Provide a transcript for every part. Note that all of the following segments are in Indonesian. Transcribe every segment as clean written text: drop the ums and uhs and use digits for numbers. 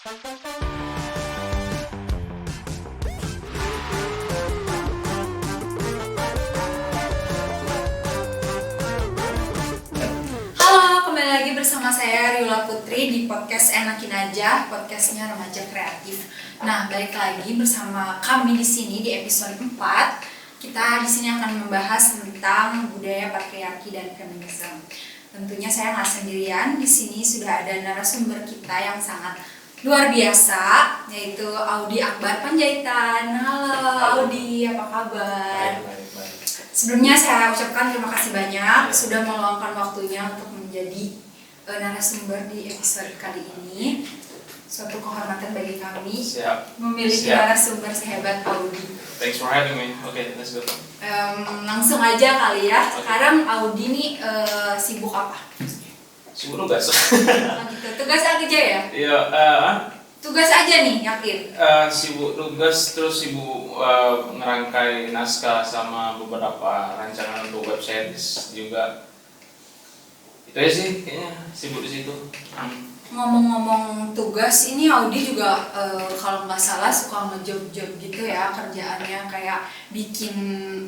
Halo, kembali lagi bersama saya Riola Putri di podcast Enakin Aja, podcastnya remaja kreatif. Nah, balik lagi bersama kami di sini di episode 4. Kita di sini akan membahas tentang budaya patriarki dan feminisme. Tentunya saya nggak sendirian, di sini sudah ada narasumber kita yang sangat luar biasa, yaitu Audi Akbar Panjaitan. Halo Audi, apa kabar? Baik. Sebelumnya saya ucapkan terima kasih banyak sudah meluangkan waktunya untuk menjadi narasumber di episode kali ini. Suatu kehormatan bagi kami memiliki narasumber sehebat Audi. Thanks for having me. Okay, let's go. Langsung aja kali ya. Sekarang Audi nih sibuk apa? Sibuk tugas. Gitu. Tugas aja ya? Iya. Tugas aja nih, yakin? Sibuk tugas, terus sibuk ngerangkai naskah sama beberapa rancangan untuk web series juga. Itu aja sih, kayaknya sibuk di situ. Ngomong-ngomong tugas, ini Audi juga kalau nggak salah suka ngejob-job gitu ya, kerjaannya kayak bikin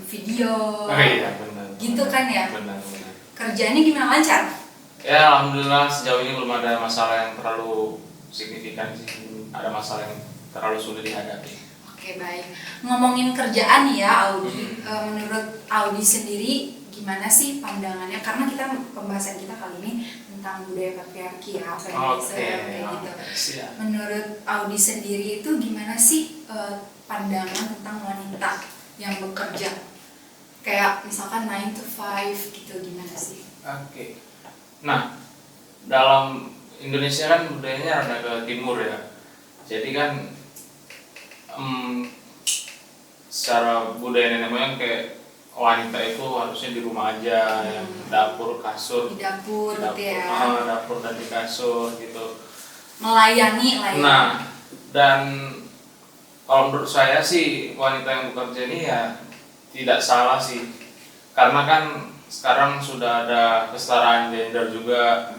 video. Oh iya, benar. Gitu kan ya? Benar. Kerjaannya gimana, lancar? Ya, alhamdulillah sejauh ini belum ada masalah yang terlalu signifikan sih. Ada masalah yang terlalu sulit dihadapi. Oke, baik. Ngomongin kerjaan nih ya, Audi. Menurut Audi sendiri gimana sih pandangannya? Karena pembahasan kita kali ini tentang budaya patriarki ya, feminisme kayak gitu. Siap. Menurut Audi sendiri itu gimana sih pandangan tentang wanita yang bekerja? Kayak misalkan 9 to 5 gitu, gimana sih? Oke. Nah, dalam Indonesia kan budayanya rada ke timur ya. Jadi kan secara budaya nenek moyang kayak wanita itu harusnya di rumah aja, yang dapur, kasur. Di dapur gitu ya. Dapur dan di kasur gitu. Melayani lah ya. Nah, dan kalau menurut saya sih wanita yang bekerja ini ya tidak salah sih. Karena kan sekarang sudah ada kesetaraan gender juga.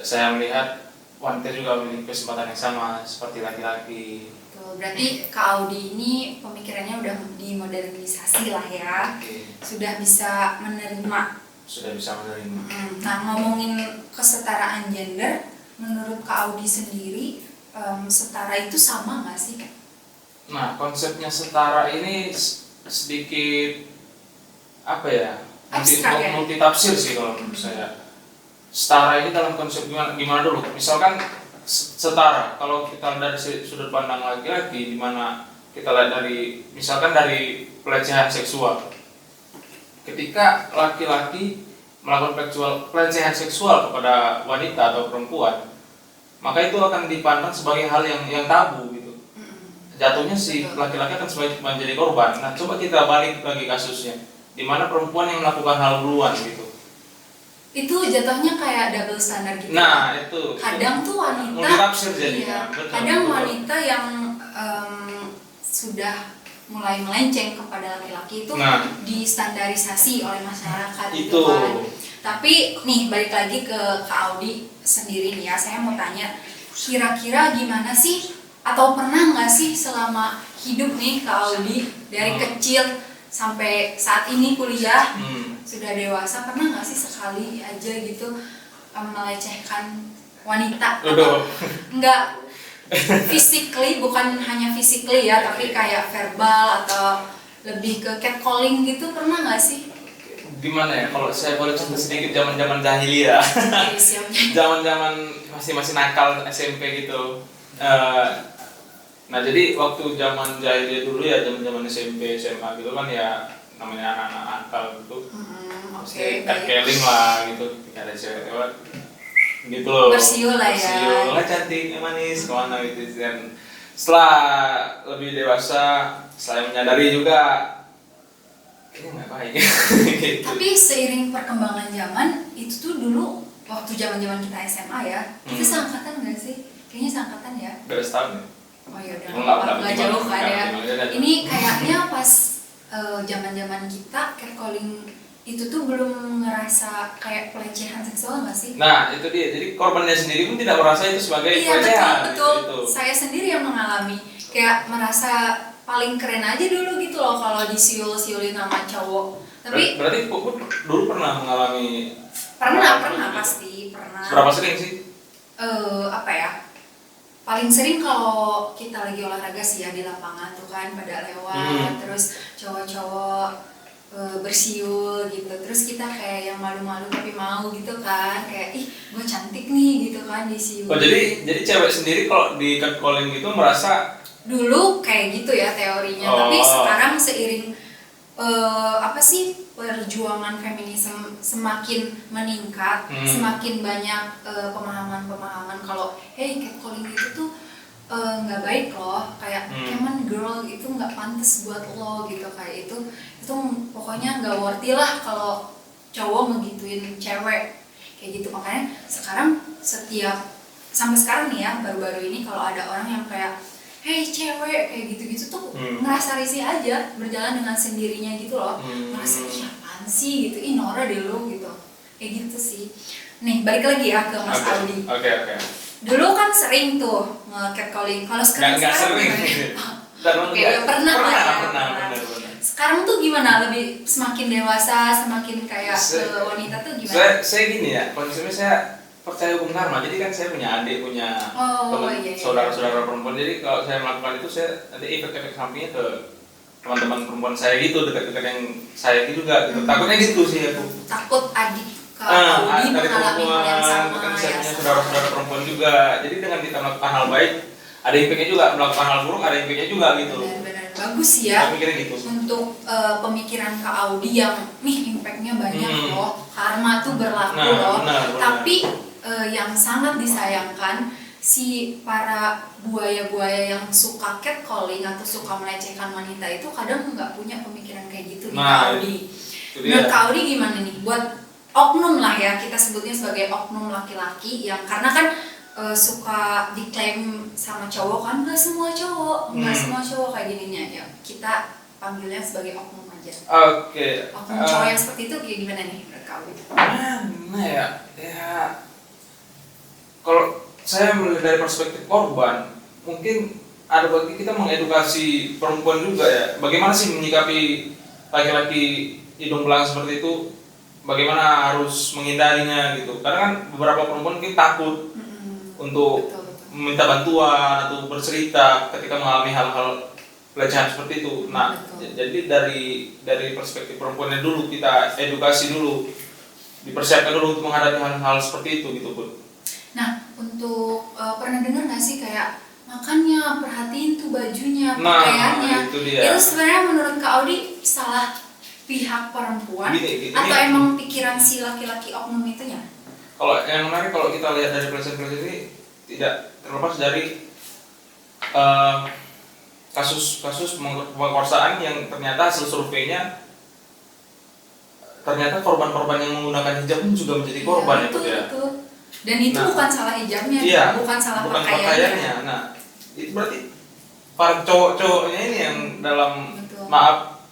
Saya melihat wanita juga memiliki kesempatan yang sama seperti laki-laki. Tuh, berarti Kak Audi ini pemikirannya udah dimodernisasi lah ya. Sudah bisa menerima. Nah, ngomongin kesetaraan gender, menurut Kak Audi sendiri setara itu sama nggak sih? Nah, konsepnya setara ini sedikit apa ya? Multi tafsir sih kalau menurut saya. Setara ini dalam konsep gimana dulu? Misalkan setara, kalau kita lihat dari sudut pandang laki-laki, di mana kita lihat misalkan dari pelecehan seksual. Ketika laki-laki melakukan pelecehan seksual kepada wanita atau perempuan, maka itu akan dipandang sebagai hal yang tabu gitu. Jatuhnya si laki-laki akan menjadi korban. Nah, coba kita balik lagi kasusnya, di mana perempuan yang melakukan hal duluan gitu. Itu jatuhnya kayak double standar gitu. Nah, itu. Kadang tuh wanita, multitafsir jadi. Iya, Betul, kadang betul. wanita yang sudah mulai melenceng kepada laki-laki itu distandarisasi oleh masyarakat gitu kan. Tapi nih balik lagi ke Kak Audi sendiri nih ya, saya mau tanya, kira-kira gimana sih atau pernah nggak sih selama hidup nih Kak Audi dari kecil sampai saat ini kuliah sudah dewasa, pernah nggak sih sekali aja gitu melecehkan wanita? Atau enggak physically, bukan hanya physically ya, tapi kayak verbal atau lebih ke catcalling gitu, pernah nggak sih? Gimana ya, kalau saya boleh cerita sedikit zaman-zaman jahiliyah. Zaman-zaman masih nakal SMP gitu. Nah, jadi waktu zaman jahiliyah dulu ya, zaman SMP, SMA gitu kan ya, namanya anak-anak nakal gitu. Catcalling lah gitu, ada cewek lewat gitu loh. Bersiul lah ya. Bersiul, cantik, manis, kemana gitu. Dan setelah lebih dewasa, saya menyadari juga kayaknya nggak baik. Gitu. Tapi seiring perkembangan zaman, itu tuh dulu waktu zaman-zaman kita SMA ya, itu seangkatan nggak sih? Kayaknya seangkatan ya. Beda setahun ya? Oh iya, udah nggak jauh kan ya. Ini kayaknya pas zaman-zaman kita catcalling itu tuh belum ngerasa kayak pelecehan seksual nggak sih? Nah itu dia, jadi korbannya sendiri pun tidak merasa itu sebagai pelecehan. Betul. Saya sendiri yang mengalami, kayak merasa paling keren aja dulu gitu loh kalau disiul-siulin sama cowok. Tapi berarti Puput dulu pernah mengalami? Pernah pasti pernah. Seberapa sering sih? Apa ya? Paling sering kalau kita lagi olahraga sih ya di lapangan tuh kan pada lewat, terus cowok-cowok bersiul gitu, terus kita kayak yang malu-malu tapi mau gitu kan, kayak ih gue cantik nih gitu kan disiul. Oh jadi cewek sendiri kalau di catcalling gitu merasa? Dulu kayak gitu ya teorinya, tapi sekarang seiring apa sih perjuangan feminisme semakin meningkat, semakin banyak pemahaman kalau hey catcalling itu tuh nggak baik loh, kayak emang girl itu nggak pantas buat lo gitu, kayak itu pokoknya nggak worthy lah kalau cowok ngegituin cewek kayak gitu. Makanya sekarang sampai sekarang nih ya baru-baru ini kalau ada orang yang kayak hey cewek kayak gitu-gitu tuh ngerasa risih aja, berjalan dengan sendirinya gitu loh, ngerasa ih apaan sih gitu, ih Nora deh lo gitu, kayak gitu sih. Nih balik lagi ya ke Mas Audi. Oke. Dulu kan sering tuh nge-catcalling, kalau sekarang sering. Pernah. Benar. Sekarang tuh gimana? Lebih semakin dewasa, semakin kayak ke wanita tuh gimana? Saya gini ya, konsepnya saya percaya hukum karma. Jadi kan saya punya adik, punya saudara-saudara perempuan. Jadi kalau saya melakukan itu, saya nanti efek-efek sampingnya ke teman-teman perempuan saya gitu, dekat-dekat yang saya juga gitu. Takutnya gitu sih aku. Takut adik Audi mengalami hal yang sama. Kan saya punya saudara-saudara perempuan juga. Jadi dengan kita melakukan hal baik, ada efeknya juga. Melakukan hal buruk, ada efeknya juga gitu. Benar-benar bagus ya. Gitu. Untuk pemikiran Kak Audi yang nih impactnya banyak loh. Karma tuh berlaku loh. Benar. Tapi yang sangat disayangkan si para buaya-buaya yang suka catcalling atau suka melecehkan wanita itu kadang nggak punya pemikiran kayak gitu nih Kak Audi. Menurut Kak Audi gimana nih buat oknum lah ya, kita sebutnya sebagai oknum laki-laki yang karena kan suka diklaim sama cowok kan, nggak semua cowok kayak gininya ya, kita panggilnya sebagai oknum aja. Oke. Oknum cowok yang seperti itu kayak gimana nih menurut Kak Audi? Mana ya kalau saya melihat dari perspektif korban, mungkin ada bagi kita mengedukasi perempuan juga ya, bagaimana sih menyikapi laki-laki hidung belang seperti itu, bagaimana harus menghindarinya gitu. Karena kan beberapa perempuan mungkin takut untuk meminta bantuan atau bercerita ketika mengalami hal-hal pelecehan seperti itu. Nah, jadi dari perspektif perempuannya dulu kita edukasi dulu, dipersiapkan dulu untuk menghadapi hal-hal seperti itu gitu Bun. Nah, untuk pernah dengar nggak sih kayak makanya perhatiin tuh bajunya, pakaiannya. Itu sebenarnya menurut Kak Audi salah pihak perempuan atau emang pikiran si laki-laki oknum itunya? Kalau yang menarik kalau kita lihat dari pelecehan ini tidak terlepas dari kasus pemerkosaan yang ternyata hasil surveinya ternyata korban-korban yang menggunakan hijab pun juga menjadi korban itu. Dan itu bukan salah hijabnya, bukan salah pakaiannya. Nah, itu berarti para cowok-cowoknya ini yang dalam maaf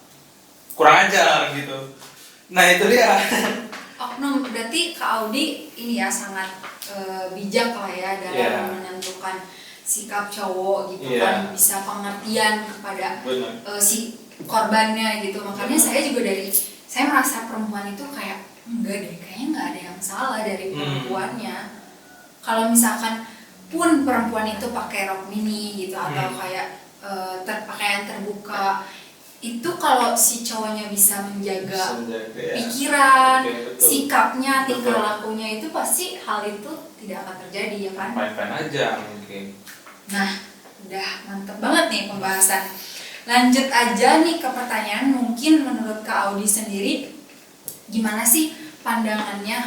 kurang ajar gitu. Nah itu dia. Oknum, berarti Kak Audi ini ya sangat bijak lah ya dalam menentukan sikap cowok gitu kan, bisa pengertian kepada si korbannya gitu. Makanya saya merasa perempuan itu kayak enggak deh, kayaknya nggak ada yang salah dari perempuannya. Kalau misalkan pun perempuan itu pakai rok mini gitu atau kayak pakaian terbuka, itu kalau si cowoknya bisa menjaga pikiran, sikapnya, tingkah lakunya, itu pasti hal itu tidak akan terjadi ya kan? Fine-fine aja mungkin. Nah, udah mantep banget nih pembahasan. Lanjut aja nih ke pertanyaan, mungkin menurut Kak Audi sendiri gimana sih pandangannya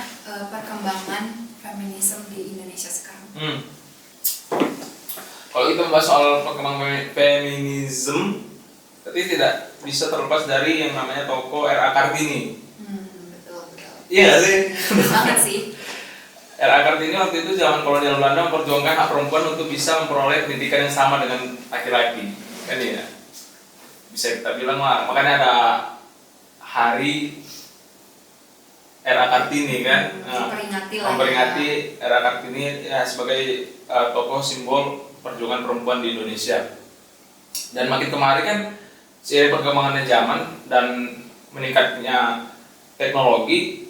perkembangan feminisme di Indonesia sekarang? Kalau kita membahas soal perkembangan feminisme, tapi tidak bisa terlepas dari yang namanya tokoh R.A. Kartini. Betul. Iya sih. Banget sih. R.A. Kartini waktu itu zaman kolonial Belanda memperjuangkan hak perempuan untuk bisa memperoleh pendidikan yang sama dengan laki-laki. Kan ya. Bisa kita bilang lah, makanya ada hari era Kartini kan, memperingati era Kartini ya, sebagai tokoh simbol perjuangan perempuan di Indonesia. Dan makin kemari kan seiring perkembangannya zaman dan meningkatnya teknologi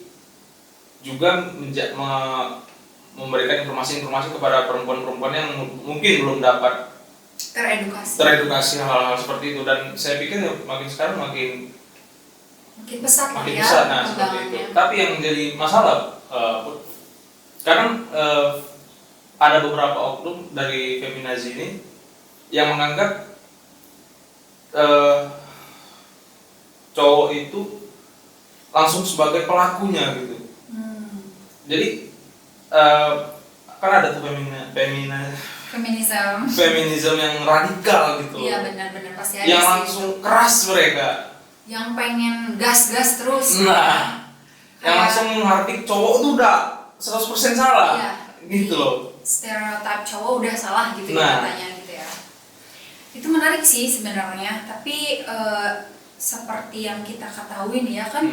juga memberikan informasi-informasi kepada perempuan-perempuan yang mungkin belum dapat teredukasi hal-hal seperti itu. Dan saya pikir makin sekarang makin pesat nah seperti itu. Tapi yang jadi masalah kadang ada beberapa oknum dari feminazi ini yang menganggap cowok itu langsung sebagai pelakunya gitu. Jadi kan ada tuh feminisme yang radikal gitu. Iya benar-benar pasti ada. Yang langsung keras mereka. Yang pengen gas terus. Nah, yang langsung menghardik cowok tuh udah 100% salah. Iya. Gitu loh. Stereotip cowok udah salah gitu ya katanya gitu ya. Itu menarik sih sebenarnya, tapi seperti yang kita ketahui nih ya kan,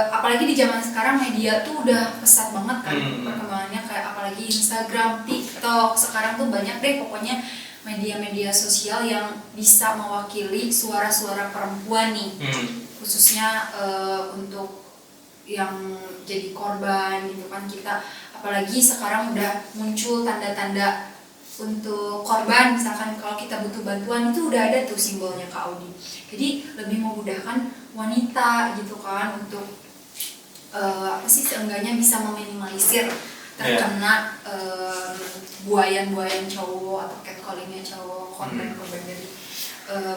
apalagi di zaman sekarang media tuh udah pesat banget kan perkembangannya, kayak apalagi Instagram, TikTok, sekarang tuh banyak deh pokoknya media-media sosial yang bisa mewakili suara-suara perempuan nih, khususnya untuk yang jadi korban gitu kan. Kita apalagi sekarang udah muncul tanda-tanda untuk korban, misalkan kalau kita butuh bantuan itu udah ada tuh simbolnya Kak Audi. Jadi lebih memudahkan wanita gitu kan untuk seenggaknya bisa meminimalisir terkena buayan-buayan cowok atau catcallingnya cowok, korban-korban dari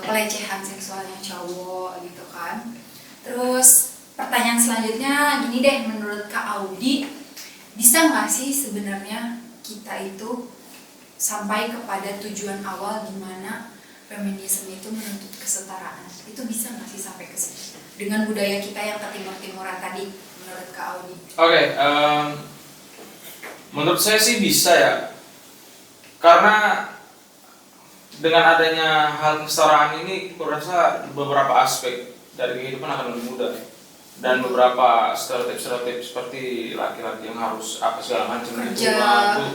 pelecehan seksualnya cowok gitu kan. Terus pertanyaan selanjutnya gini deh, menurut Kak Audi, bisa nggak sih sebenarnya kita itu sampai kepada tujuan awal gimana feminisme itu menuntut kesetaraan? Itu bisa nggak sih sampai ke situ dengan budaya kita yang ketimur-timuran tadi, menurut Kak Audi? Oke, menurut saya sih bisa ya, karena dengan adanya hal kesetaraan ini, aku rasa beberapa aspek dari kehidupan akan lebih mudah. Dan beberapa stereotip seperti laki-laki yang harus apa segala macam kerja,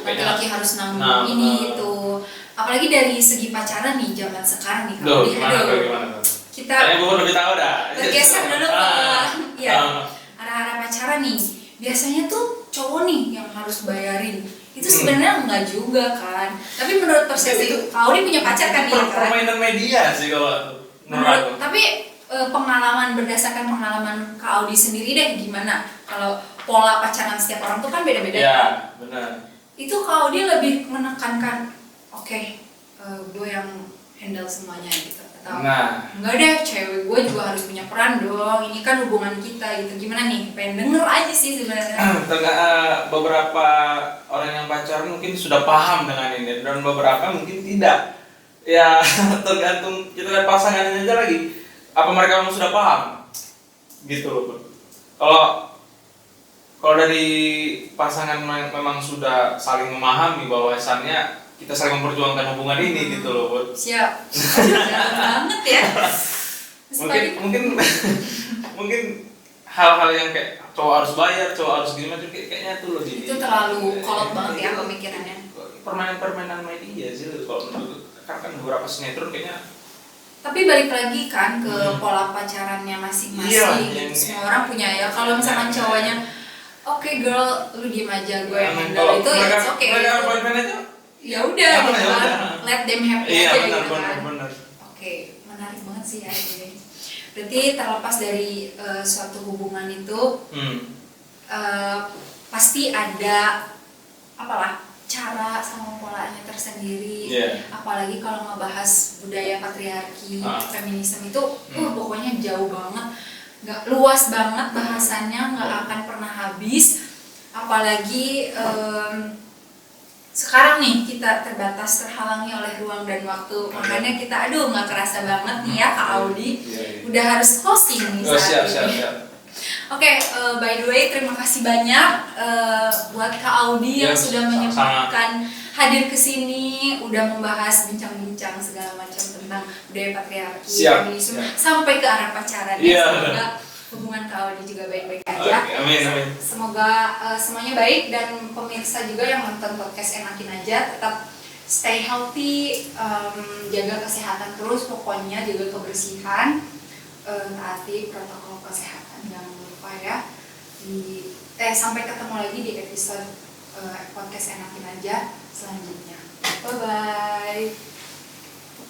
laki-laki harus nanggung ini itu. Apalagi dari segi pacaran nih zaman sekarang nih kalau gimana? Kita gue lebih tahu dah. Bergeser dulu ke arah-arah pacaran nih. Biasanya tuh cowok nih yang harus bayarin. Itu sebenarnya enggak juga kan. Tapi menurut persepsi Kak Audi punya pacar kan nih kan? Permainan media sih kalau menurut. Tapi berdasarkan pengalaman Kak Audi sendiri deh, gimana kalau pola pacaran setiap orang tuh kan beda-beda. Iya, benar. Itu Kak Audi lebih menekankan, gue yang handle semuanya gitu, atau enggak deh, cewek gue juga harus punya peran dong, ini kan hubungan kita gitu. Gimana nih? Pengen denger aja sih sebenarnya. Beberapa orang yang pacaran mungkin sudah paham dengan ini, dan beberapa mungkin tidak. Ya tergantung kita lihat pasangannya aja lagi. Apa mereka memang sudah paham? Gitu loh. Kalau dari pasangan memang sudah saling memahami bahwasannya kita saling memperjuangkan hubungan ini gitu loh, Bud. Siap. Dalam banget ya. mungkin hal-hal yang kayak cowok harus bayar, cowok harus gimana tuh kayaknya tuh lebih. Itu terlalu kolot banget ya pemikirannya. Permainan media sih kalau menurut kan beberapa sinetron kayaknya. Tapi balik lagi kan ke pola pacarannya masing-masing. Iya, semua orang punya ya. Kalau misalkan cowoknya, oke girl, lu diem aja, gue yang handle itu ya oke. Mereka boyfriend aja. Ya udah, gitu kan. Let them happy aja gitu kan. Benar. Oke, menarik banget sih ya ini. Berarti terlepas dari suatu hubungan itu, pasti ada cara sama polanya tersendiri. Apalagi kalau ngebahas budaya patriarki, feminisme itu pokoknya jauh banget, nggak luas banget bahasannya, nggak akan pernah habis. Apalagi sekarang nih kita terhalangi oleh ruang dan waktu, makanya kita nggak kerasa banget nih ya Kak Audi udah harus closing nih saat ini. Oke, by the way terima kasih banyak buat Kak Audi yang sudah menyempatkan hadir ke sini, udah membahas bincang-bincang segala macam tentang budaya patriarki, feminisme sampai ke arah pacaran. Semoga hubungan Kak Audi juga baik-baik aja. Amin. Semoga semuanya baik, dan pemirsa juga yang nonton podcast Enakin Aja tetap stay healthy, jaga kesehatan terus, pokoknya jaga kebersihan, taati protokol kesehatan, jangan lupa ya. Sampai ketemu lagi di episode podcast Enakin Aja selanjutnya. Bye bye.